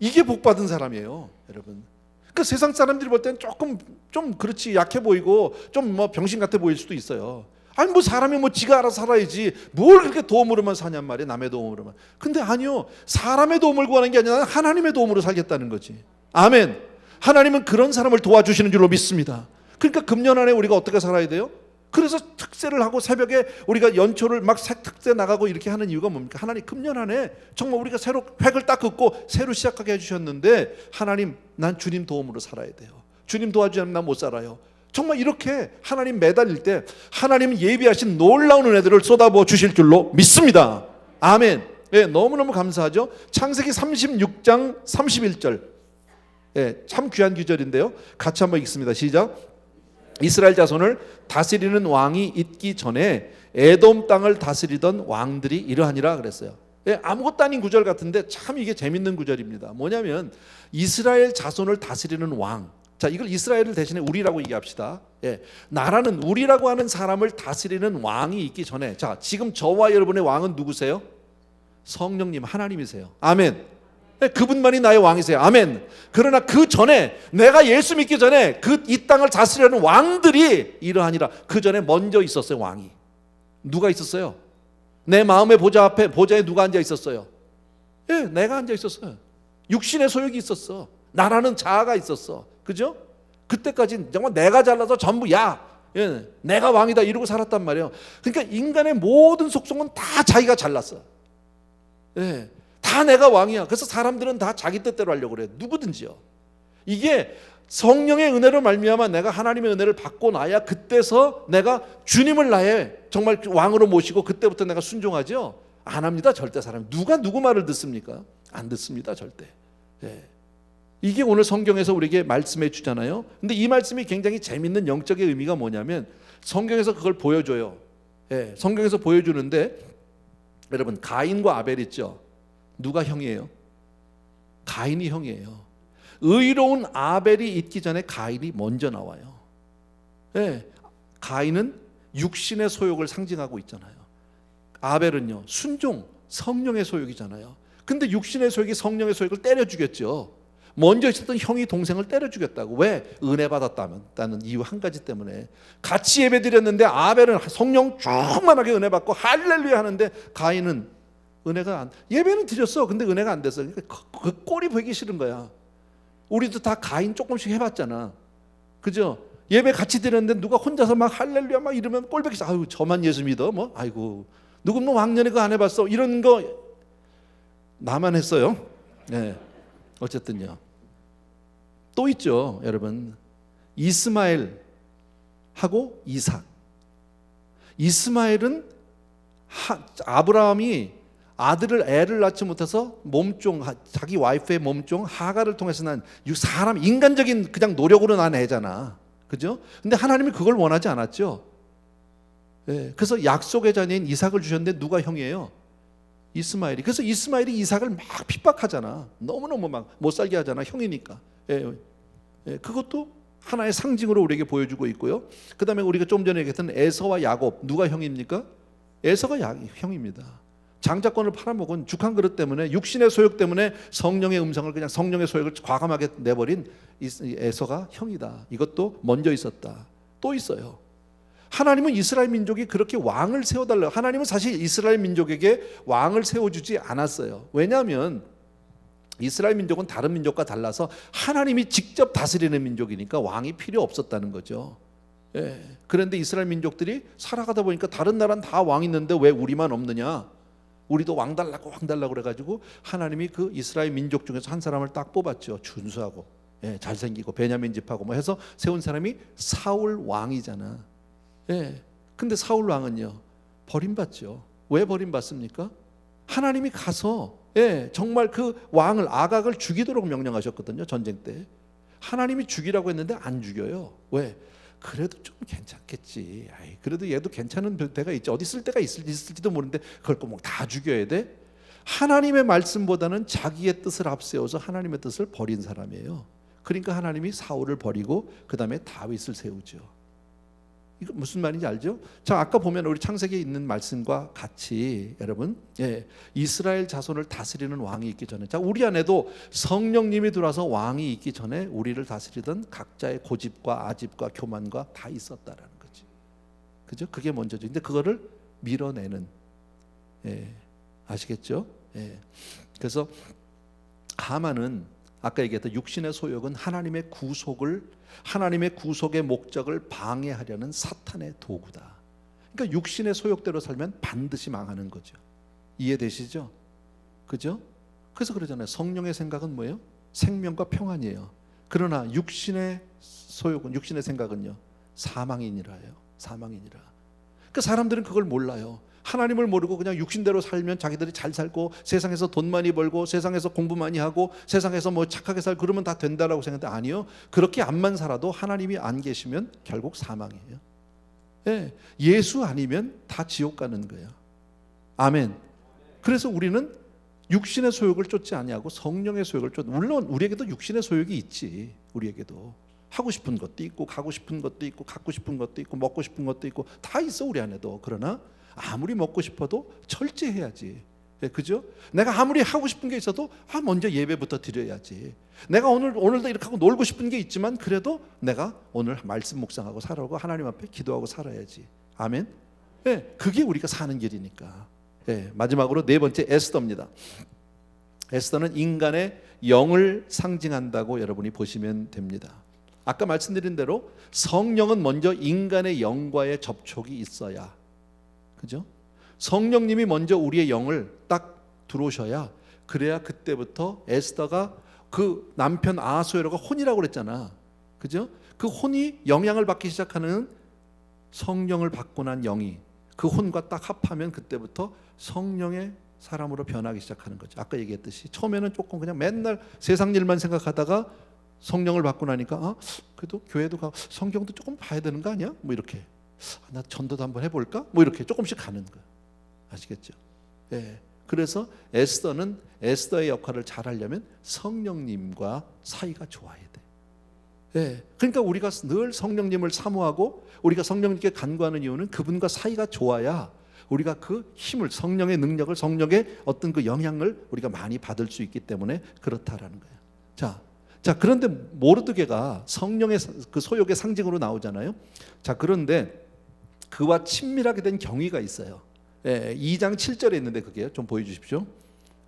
S1: 이게 복 받은 사람이에요, 여러분. 그러니까 세상 사람들이 볼 때는 조금 좀 그렇지 약해 보이고 좀 뭐 병신 같아 보일 수도 있어요. 아니 뭐 사람이 뭐 지가 알아서 살아야지 뭘 그렇게 도움으로만 사냔 말이에요. 남의 도움으로만. 근데 아니요, 사람의 도움을 구하는 게 아니라 하나님의 도움으로 살겠다는 거지. 아멘. 하나님은 그런 사람을 도와주시는 줄로 믿습니다. 그러니까 금년 안에 우리가 어떻게 살아야 돼요? 그래서 특세를 하고 새벽에 우리가 연초를 막 특세 나가고 이렇게 하는 이유가 뭡니까? 하나님 금년 안에 정말 우리가 새로 획을 딱 긋고 새로 시작하게 해주셨는데, 하나님 난 주님 도움으로 살아야 돼요. 주님 도와주지 않으면 난 못 살아요. 정말 이렇게 하나님 매달릴 때 하나님은 예비하신 놀라운 은혜들을 쏟아부어 주실 줄로 믿습니다. 아멘. 네, 너무너무 감사하죠. 창세기 36장 31절. 네, 참 귀한 구절인데요. 같이 한번 읽습니다. 시작. 이스라엘 자손을 다스리는 왕이 있기 전에 에돔 땅을 다스리던 왕들이 이러하니라 그랬어요. 네, 아무것도 아닌 구절 같은데 참 이게 재밌는 구절입니다. 뭐냐면 이스라엘 자손을 다스리는 왕. 자, 이걸 이스라엘을 대신에 우리라고 얘기합시다. 예, 나라는 우리라고 하는 사람을 다스리는 왕이 있기 전에, 자, 지금 저와 여러분의 왕은 누구세요? 성령님, 하나님이세요. 아멘. 네, 그분만이 나의 왕이세요. 아멘. 그러나 그 전에, 내가 예수 믿기 전에 이 땅을 다스리는 왕들이 이러하니라. 그 전에 먼저 있었어요. 왕이. 누가 있었어요? 내 마음의 보좌 앞에, 보좌에 누가 앉아 있었어요? 예, 내가 앉아 있었어요. 육신의 소욕이 있었어. 나라는 자아가 있었어. 그죠? 그때까지 정말 내가 잘나서 전부 예, 내가 왕이다 이러고 살았단 말이에요. 그러니까 인간의 모든 속성은 다 자기가 잘났어. 예, 다 내가 왕이야. 그래서 사람들은 다 자기 뜻대로 하려고 그래. 누구든지요. 이게 성령의 은혜로 말미암아 내가 하나님의 은혜를 받고 나야 그때서 내가 주님을 나의 정말 왕으로 모시고 그때부터 내가 순종하죠. 안 합니다. 절대 사람. 누가 누구 말을 듣습니까? 안 듣습니다. 절대. 예. 이게 오늘 성경에서 우리에게 말씀해 주잖아요. 근데 이 말씀이 굉장히 재밌는 영적인 의미가 뭐냐면 성경에서 그걸 보여줘요. 예, 성경에서 보여주는데, 여러분 가인과 아벨 있죠. 누가 형이에요? 가인이 형이에요. 의로운 아벨이 있기 전에 가인이 먼저 나와요. 예, 가인은 육신의 소욕을 상징하고 있잖아요. 아벨은요 순종, 성령의 소욕이잖아요. 근데 육신의 소욕이 성령의 소욕을 때려 죽였죠. 먼저 있었던 형이 동생을 때려 죽였다고. 왜? 은혜 받았다는 이유 한 가지 때문에. 같이 예배드렸는데 아벨은 성령 충만하게 은혜 받고 할렐루야 하는데 가인은 은혜가 안, 예배는 드렸어. 근데 은혜가 안 됐어. 그러니까 그 꼴이 보기 싫은 거야. 우리도 다 가인 조금씩 해봤잖아. 그죠? 예배 같이 드렸는데 누가 혼자서 막 할렐루야 막 이러면 꼴 보기 싫어. 아유 저만 예수 믿어? 뭐 아이고 누군 뭐 왕년에 그거 안 해봤어? 이런 거 나만 했어요. 네. 어쨌든요. 또 있죠, 여러분. 이스마엘하고 이삭. 이스마엘은 아브라함이 애를 낳지 못해서 몸종, 자기 와이프의 몸종 하가를 통해서 난 사람, 인간적인 그냥 노력으로 난 애잖아. 그죠? 근데 하나님이 그걸 원하지 않았죠. 예, 그래서 약속의 자녀인 이삭을 주셨는데 누가 형이에요? 이스마엘이. 그래서 이스마엘이 이삭을 막 핍박하잖아. 너무너무 막 못 살게 하잖아. 형이니까. 예, 예, 그것도 하나의 상징으로 우리에게 보여주고 있고요. 그 다음에 우리가 좀 전에 얘기했던 에서와 야곱. 누가 형입니까? 에서가 형입니다. 장자권을 팔아먹은 죽한 그릇 때문에, 육신의 소욕 때문에 성령의 음성을 그냥 성령의 소욕을 과감하게 내버린 에서가 형이다. 이것도 먼저 있었다. 또 있어요. 하나님은 이스라엘 민족이 그렇게 왕을 세워달라고, 하나님은 사실 이스라엘 민족에게 왕을 세워주지 않았어요. 왜냐하면 이스라엘 민족은 다른 민족과 달라서 하나님이 직접 다스리는 민족이니까 왕이 필요 없었다는 거죠. 예. 그런데 이스라엘 민족들이 살아가다 보니까 다른 나라는 다 왕이 있는데 왜 우리만 없느냐, 우리도 왕 달라고 그래가지고 하나님이 그 이스라엘 민족 중에서 한 사람을 딱 뽑았죠. 준수하고, 예, 잘생기고 베냐민 집하고 뭐 해서 세운 사람이 사울 왕이잖아. 예. 근데 사울 왕은요 버림받죠. 왜 버림받습니까? 하나님이 가서, 예, 정말 그 왕을, 아각을 죽이도록 명령하셨거든요. 전쟁 때 하나님이 죽이라고 했는데 안 죽여요. 왜? 그래도 좀 괜찮겠지. 아이, 그래도 얘도 괜찮은 때가 있지. 어디 있을 때가 있을지도 모르는데 그걸 꼭 다 죽여야 돼? 하나님의 말씀보다는 자기의 뜻을 앞세워서 하나님의 뜻을 버린 사람이에요. 그러니까 하나님이 사울을 버리고 그 다음에 다윗을 세우죠. 이거 무슨 말인지 알죠? 자, 아까 보면 우리 창세기에 있는 말씀과 같이 여러분, 이스라엘 자손을 다스리는 왕이 있기 전에, 자, 우리 안에도 성령님이 들어와서 왕이 있기 전에 우리를 다스리던 각자의 고집과 아집과 교만과 다 있었다라는 거지. 그죠? 그게 먼저죠. 근데 그거를 밀어내는, 아시겠죠? 그래서 하만은 아까 얘기했던 육신의 소욕은 하나님의 구속의 목적을 방해하려는 사탄의 도구다. 그러니까 육신의 소욕대로 살면 반드시 망하는 거죠. 이해되시죠? 그죠? 그래서 그러잖아요. 성령의 생각은 뭐예요? 생명과 평안이에요. 그러나 육신의 소욕은, 육신의 생각은요, 사망이니라예요. 사망이니라. 그러니까 사람들은 그걸 몰라요. 하나님을 모르고 그냥 육신대로 살면 자기들이 잘 살고 세상에서 돈 많이 벌고 세상에서 공부 많이 하고 세상에서 뭐 착하게 살고 그러면 다 된다라고 생각하는데, 아니요. 그렇게 암만 살아도 하나님이 안 계시면 결국 사망이에요. 예수 아니면 다 지옥 가는 거예요. 아멘. 그래서 우리는 육신의 소욕을 쫓지 아니하고 성령의 소욕을 쫓. 물론 우리에게도 육신의 소욕이 있지. 우리에게도 하고 싶은 것도 있고 가고 싶은 것도 있고 갖고 싶은 것도 있고 먹고 싶은 것도 있고 다 있어 우리 안에도. 그러나 아무리 먹고 싶어도 철저해야지. 그죠? 내가 아무리 하고 싶은 게 있어도 먼저 예배부터 드려야지. 내가 오늘도 이렇게 하고 놀고 싶은 게 있지만 그래도 내가 오늘 말씀 묵상하고 살아오고 하나님 앞에 기도하고 살아야지. 아멘. 그게 우리가 사는 길이니까. 마지막으로 네 번째, 에스더입니다. 에스더는 인간의 영을 상징한다고 여러분이 보시면 됩니다. 아까 말씀드린 대로 성령은 먼저 인간의 영과의 접촉이 있어야, 그죠? 성령님이 먼저 우리의 영을 딱 들어오셔야, 그래야 그때부터 에스더가 그 남편 아하수에로가 혼이라고 그랬잖아. 그죠? 그 혼이 영향을 받기 시작하는, 성령을 받고 난 영이 그 혼과 딱 합하면 그때부터 성령의 사람으로 변하기 시작하는 거죠. 아까 얘기했듯이 처음에는 조금 그냥 맨날 세상 일만 생각하다가 성령을 받고 나니까 그래도 교회도 가고 성경도 조금 봐야 되는 거 아니야? 뭐 이렇게, 나 전도도 한번 해볼까? 뭐 이렇게 조금씩 가는 거예요. 아시겠죠? 그래서 에스더는 에스더의 역할을 잘 하려면 성령님과 사이가 좋아야 돼. 그러니까 우리가 늘 성령님을 사모하고 우리가 성령님께 간구하는 이유는 그분과 사이가 좋아야 우리가 그 힘을, 성령의 능력을, 성령의 어떤 그 영향을 우리가 많이 받을 수 있기 때문에 그렇다라는 거예요. 자, 그런데 모르드게가 성령의 그 소욕의 상징으로 나오잖아요. 자, 그런데 그와 친밀하게 된 경위가 있어요. 2장 7절에 있는데 그게 좀 보여주십시오.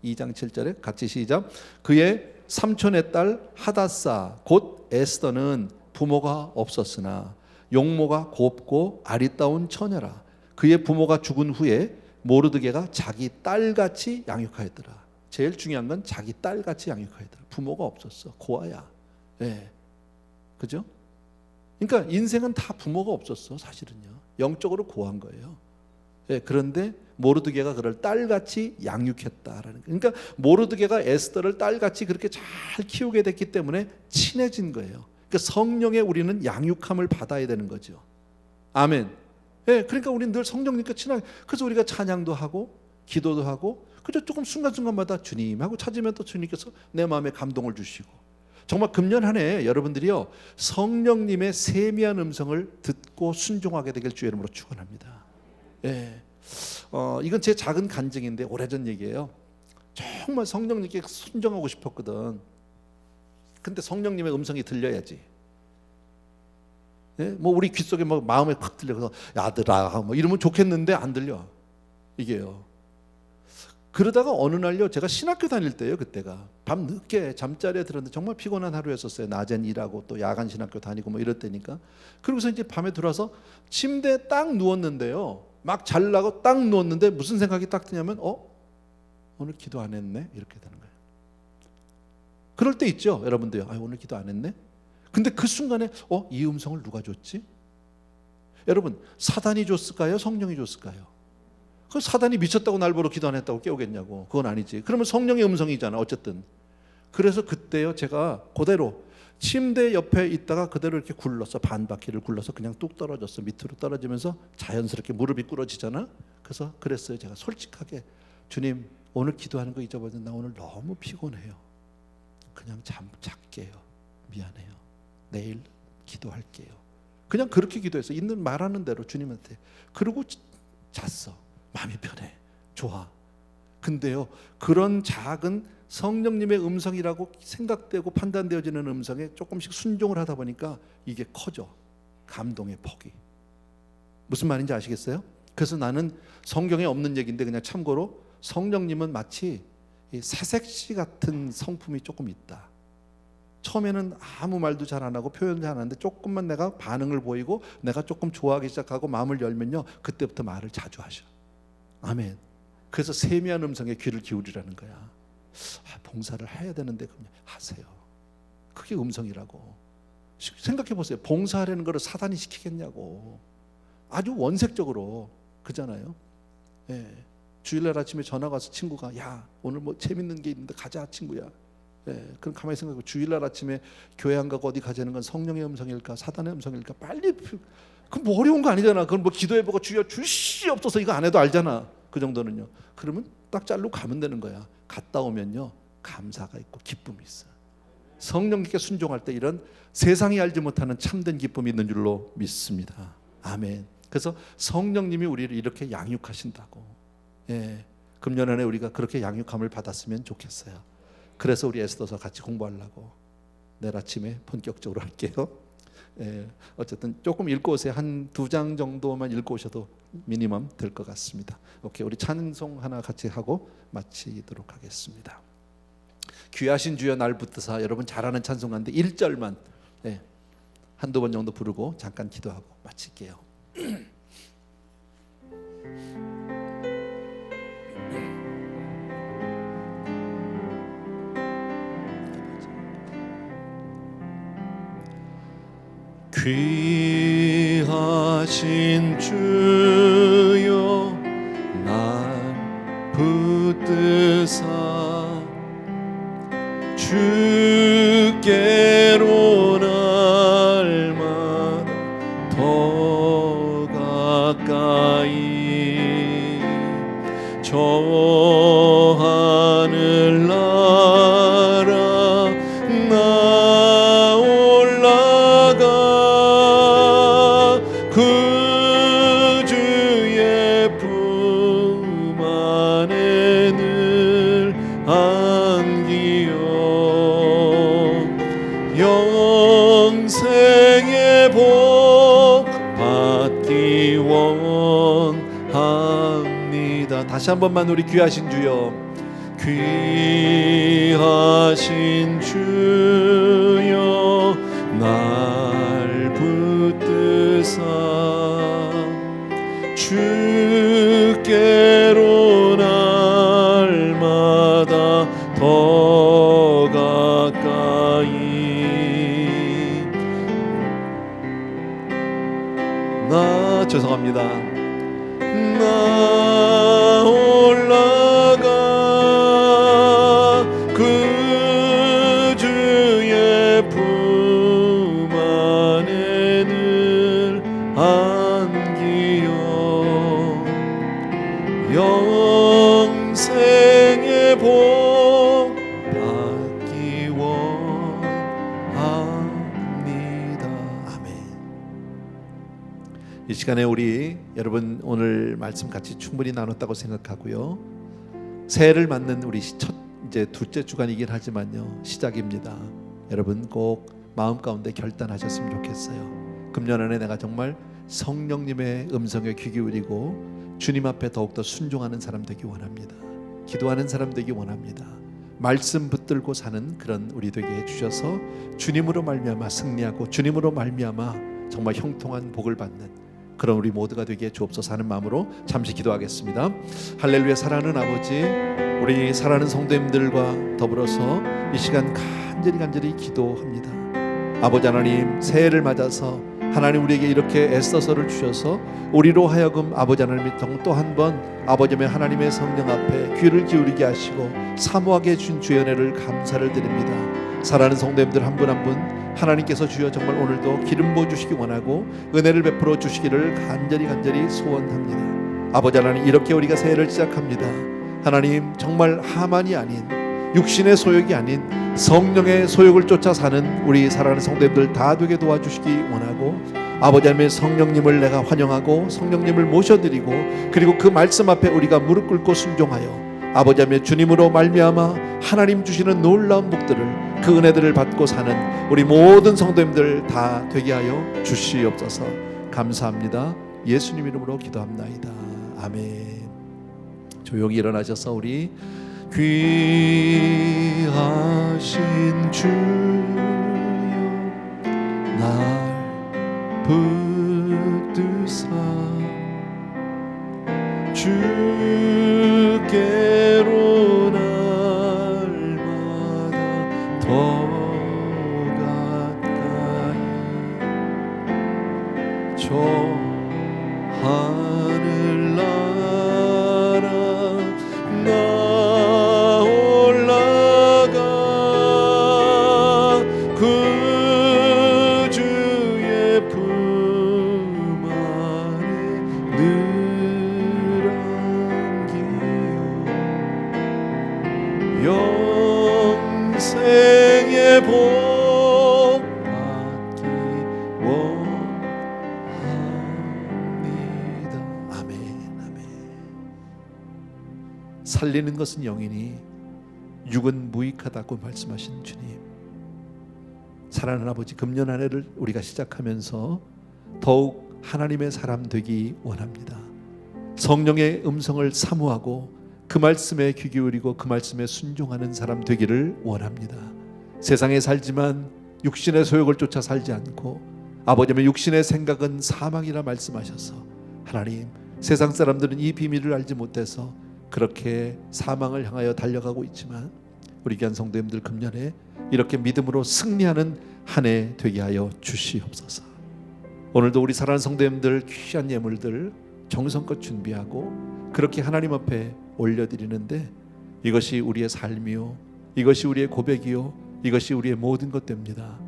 S1: 2장 7절에 같이 시작. 그의 삼촌의 딸 하닷사 곧 에스더는 부모가 없었으나 용모가 곱고 아리따운 처녀라. 그의 부모가 죽은 후에 모르드게가 자기 딸같이 양육하였더라. 제일 중요한 건 자기 딸같이 양육하였더라. 부모가 없었어. 고아야. 그죠? 그러니까 인생은 다 부모가 없었어. 사실은요. 영적으로 고아인 거예요. 그런데 모르드게가 그를 딸같이 양육했다라는 거예요. 그러니까 모르드게가 에스더를 딸같이 그렇게 잘 키우게 됐기 때문에 친해진 거예요. 그러니까 성령의 우리는 양육함을 받아야 되는 거죠. 아멘. 그러니까 우리는 늘 성령님과 친하게, 그래서 우리가 찬양도 하고 기도도 하고, 그저 조금 순간순간마다 주님하고 찾으면 또 주님께서 내 마음에 감동을 주시고, 정말 금년 한 해 여러분들이요 성령님의 세미한 음성을 듣고 순종하게 되길 주의 이름으로 축원합니다. 이건 제 작은 간증인데 오래전 얘기예요. 정말 성령님께 순종하고 싶었거든. 근데 성령님의 음성이 들려야지. 뭐 우리 귀 속에 뭐 마음에 확 들려서 아들아 뭐 이러면 좋겠는데 안 들려. 이게요. 그러다가 어느 날요, 제가 신학교 다닐 때요, 그때가 밤 늦게 잠자리에 들었는데 정말 피곤한 하루였었어요. 낮엔 일하고 또 야간 신학교 다니고 뭐 이럴 때니까. 그러고서 이제 밤에 들어와서 침대에 딱 누웠는데요, 막 잘라고 딱 누웠는데 무슨 생각이 딱 드냐면 오늘 기도 안 했네, 이렇게 되는 거예요. 그럴 때 있죠, 여러분도요. 오늘 기도 안 했네. 근데 그 순간에 이 음성을 누가 줬지? 여러분, 사단이 줬을까요? 성령이 줬을까요? 그 사단이 미쳤다고 날 보러 기도 안 했다고 깨우겠냐고. 그건 아니지. 그러면 성령의 음성이잖아 어쨌든. 그래서 그때요, 제가 그대로 침대 옆에 있다가 그대로 이렇게 굴렀어. 반 바퀴를 굴러서 그냥 뚝 떨어졌어. 밑으로 떨어지면서 자연스럽게 무릎이 꿇어지잖아. 그래서 그랬어요, 제가 솔직하게. 주님, 오늘 기도하는 거 잊어버렸는데 나 오늘 너무 피곤해요. 그냥 잠 잘게요. 미안해요. 내일 기도할게요. 그냥 그렇게 기도했어. 있는 말하는 대로 주님한테. 그러고 잤어. 마음이 편해. 좋아. 근데요, 그런 작은 성령님의 음성이라고 생각되고 판단되어지는 음성에 조금씩 순종을 하다 보니까 이게 커져. 감동의 폭이. 무슨 말인지 아시겠어요? 그래서 나는 성경에 없는 얘기인데 그냥 참고로 성령님은 마치 이 새색시 같은 성품이 조금 있다. 처음에는 아무 말도 잘 안 하고 표현도 잘 안 하는데 조금만 내가 반응을 보이고 내가 조금 좋아하기 시작하고 마음을 열면요, 그때부터 말을 자주 하셔. 아멘. 그래서 세미한 음성에 귀를 기울이라는 거야. 봉사를 해야 되는데 그냥 하세요. 그게 음성이라고. 생각해 보세요. 봉사하려는 거를 사단이 시키겠냐고. 아주 원색적으로 그잖아요. 예. 주일날 아침에 전화가 와서 친구가 야 오늘 뭐 재밌는 게 있는데 가자 친구야. 예. 그럼 가만히 생각해. 주일날 아침에 교회 안 가고 어디 가자는 건 성령의 음성일까 사단의 음성일까? 빨리. 그럼 뭐 어려운 거 아니잖아. 그럼 뭐 기도해보고 주여 주시옵소서 이거 안 해도 알잖아. 그 정도는요. 그러면 딱 자르고 가면 되는 거야. 갔다 오면요 감사가 있고 기쁨이 있어. 성령님께 순종할 때 이런 세상이 알지 못하는 참된 기쁨이 있는 줄로 믿습니다. 아멘. 그래서 성령님이 우리를 이렇게 양육하신다고. 예. 금년에 우리가 그렇게 양육함을 받았으면 좋겠어요. 그래서 우리 에스더서 같이 공부하려고 내일 아침에 본격적으로 할게요. 예. 어쨌든 조금 읽고 오세요. 한 2장 정도만 읽고 오셔도 미니멈 될 것 같습니다. 오케이, 우리 찬송 하나 같이 하고 마치도록 하겠습니다. 귀하신 주여 날 붙드사. 여러분 잘 아는 찬송가인데 1절만 예, 한두 번 정도 부르고 잠깐 기도하고 마칠게요. 귀하신 주여 날 붙드사 주께로 날마다 더 가까이 저 하늘 나라 나 올라가 그 주의 품 안에 늘 안기어 영생의 복 받기 원합니다. 다시 한 번만 우리 귀하신 주여. 귀하신 주여 날 붙드사 주께로 날마다 더 가까이 죄송합니다. 나 올라가 그 주의 품 안에 늘 안기어 영생의 복 받기 원합니다. 아멘. 이 시간에 우리 여러분 오늘 말씀 같이 충분히 나눴다고 생각하고요. 새해를 맞는 우리 이제 둘째 주간이긴 하지만요 시작입니다. 여러분 꼭 마음 가운데 결단하셨으면 좋겠어요. 금년 안에 내가 정말 성령님의 음성에 귀 기울이고 주님 앞에 더욱더 순종하는 사람 되기 원합니다. 기도하는 사람 되기 원합니다. 말씀 붙들고 사는 그런 우리 되게 해주셔서 주님으로 말미암아 승리하고 주님으로 말미암아 정말 형통한 복을 받는 그런 우리 모두가 되게 주옵소서 하는 마음으로 잠시 기도하겠습니다. 할렐루야. 사랑하는 아버지, 우리 사랑하는 성도님들과 더불어서 이 시간 간절히 기도합니다. 아버지 하나님, 새해를 맞아서 하나님 우리에게 이렇게 에스더서를 주셔서 우리로 하여금 아버지 하나님이 또 한 번 아버지의 하나님의 성령 앞에 귀를 기울이게 하시고 사모하게 해준 주의 은혜를 감사를 드립니다. 사랑하는 성도님들 한 분 한 분 하나님께서 주여 정말 오늘도 기름 부어 주시기 원하고 은혜를 베풀어 주시기를 간절히 소원합니다. 아버지 하나님, 이렇게 우리가 새해를 시작합니다. 하나님, 정말 하만이 아닌 육신의 소욕이 아닌 성령의 소욕을 쫓아 사는 우리 사랑하는 성도님들 다 되게 도와주시기 원하고 아버지 하나님의 성령님을 내가 환영하고 성령님을 모셔드리고 그리고 그 말씀 앞에 우리가 무릎 꿇고 순종하여 아버지 하나님의 주님으로 말미암아 하나님 주시는 놀라운 복들을 그 은혜들을 받고 사는 우리 모든 성도님들 다 되게 하여 주시옵소서. 감사합니다. 예수님 이름으로 기도합나이다. 아멘. 조용히 일어나셔서 우리 귀하신 주여 날 붙드사 주께로 날마다 더 가까이 저 하늘나라 나 올라가 그 주의 품 안에 늘 안기요 영생의 복 받기 원합니다. 아멘. 아멘. 살리는 것은 영이니 육은 무익하다고 말씀하신 주님, 사랑하는 아버지, 금년 한 해를 우리가 시작하면서 더욱 하나님의 사람 되기 원합니다. 성령의 음성을 사모하고 그 말씀에 귀 기울이고 그 말씀에 순종하는 사람 되기를 원합니다. 세상에 살지만 육신의 소욕을 쫓아 살지 않고 아버지의 육신의 생각은 사망이라 말씀하셔서 하나님, 세상 사람들은 이 비밀을 알지 못해서 그렇게 사망을 향하여 달려가고 있지만 우리 귀한 성도님들 금년에 이렇게 믿음으로 승리하는 한 해 되게 하여 주시옵소서. 오늘도 우리 사랑하는 성도님들 귀한 예물들 정성껏 준비하고 그렇게 하나님 앞에 올려드리는데 이것이 우리의 삶이요, 이것이 우리의 고백이요, 이것이 우리의 모든 것 됩니다.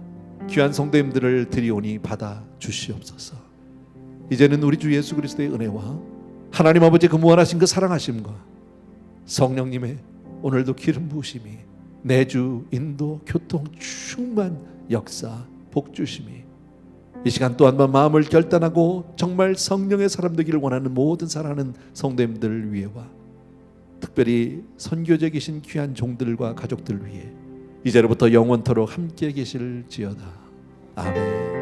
S1: 귀한 성도님들을 드리오니 받아 주시옵소서. 이제는 우리 주 예수 그리스도의 은혜와 하나님 아버지 그 무한하신 그 사랑하심과 성령님의 오늘도 기름 부으심이 내주 인도 교통 충만 역사 복주심이 이 시간 또 한 번 마음을 결단하고 정말 성령의 사람 되기를 원하는 모든 사랑하는 성도님들 위해와 특별히 선교제 계신 귀한 종들과 가족들 위해 이제로부터 영원토록 함께 계실지어다. 아멘.